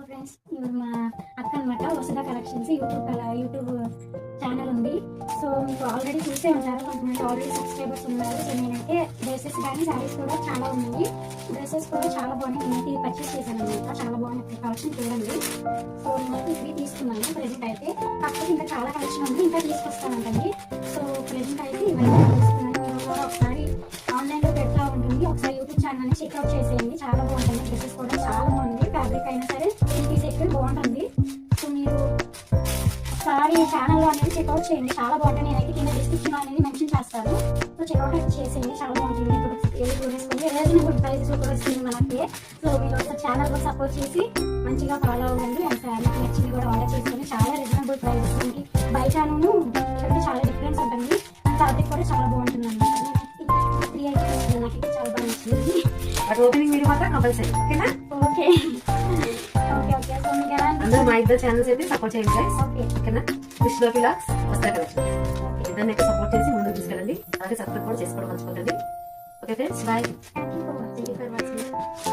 Friends, ఇవి మా అక్క అనమాట. వసుధ కలెక్షన్స్ యూట్యూబ్ ఛానల్ ఉంది. సో మీకు ఆల్రెడీ చూసే ఉంటారు, కొంతమంది ఆల్రెడీ సబ్స్క్రైబర్స్ ఉన్నారు. సో నేనైతే డ్రెస్సెస్ కానీ శారీస్ కూడా చాలా ఉన్నాయి. డ్రెస్సెస్ కూడా చాలా బాగున్నాయి. నేనైతే పర్చేస్ చేశాను అనమాట. చాలా బాగున్నాయి కలెక్షన్ చూడండి. సో నేనైతే ఇవి తీసుకున్నాను ప్రెజెంట్ అయితే. కాకపోతే ఇంకా చాలా కలెక్షన్ ఉంది, ఇంకా తీసుకొస్తానంటండి. సో ప్రెజెంట్ అయితే ఇవన్నీ తీసుకున్నాను. మీరు కూడా ఒకసారి ఆన్లైన్లో పెడతా ఉంటుంది, ఒకసారి యూట్యూబ్ ఛానల్ని చెక్అవుట్ చేసేయండి. చాలా బాగుంటుంది. డ్రెస్సెస్ కూడా చాలా బాగుంది. ఫ్యాబ్రిక్ అయినా సరే పీస్ ఎక్కువ బాగుంటుంది. సో మీరు ఒకసారి ఛానల్లో అనేది చెక్అవుట్ చేయండి, చాలా బాగుంటుంది. నేనైతే కింద డిస్క్రిప్షన్ అనేది మెన్షన్ చేస్తాను. సో చెక్అవుట్ అయితే చేసేయండి, చాలా బాగుంటుంది. వేసుకొని రీజనబుల్ ప్రైసెస్ కూడా వస్తుంది మనకి. సో మీరు ఒకసారి ఛానల్ కూడా సపోర్ట్ చేసి మంచిగా ఫాలో అవ్వండి. అండ్ మీకు నచ్చింది కూడా ఆర్డర్ చేసుకొని చాలా రీజనబుల్ ప్రైసెస్ మనకి బయటను ఇక్కడ చాలా డిఫరెన్స్ ఉంటుంది. అండ్ ఫ్యాబ్రిక్ కూడా చాలా బాగుంటుంది అనమాట. నేనైతే 3 అయితే నాకైతే చాలా బాగా నచ్చింది. ఓపెనింగ్ వీడియో మాత్రం కంపల్సరీ, ఓకేనా? Okay okay okay. సో మీకు ఎలా అందరూ మా ఇద్దరు ఛానల్స్ అయితే సపోర్ట్ చేయండి గైస్, ఓకే ఓకేనా? విష్లో ఫిలాక్స్ వస్తాయి కలెక్షన్స్. ఇద్దరిని అయితే సపోర్ట్ చేసి ముందుకు తీసుకెళ్ళండి. అలాగే సబ్స్క్రైబ్ కూడా చేసుకోవడం మర్చిపోకండి. Okay friends, bye. Thank you for watching.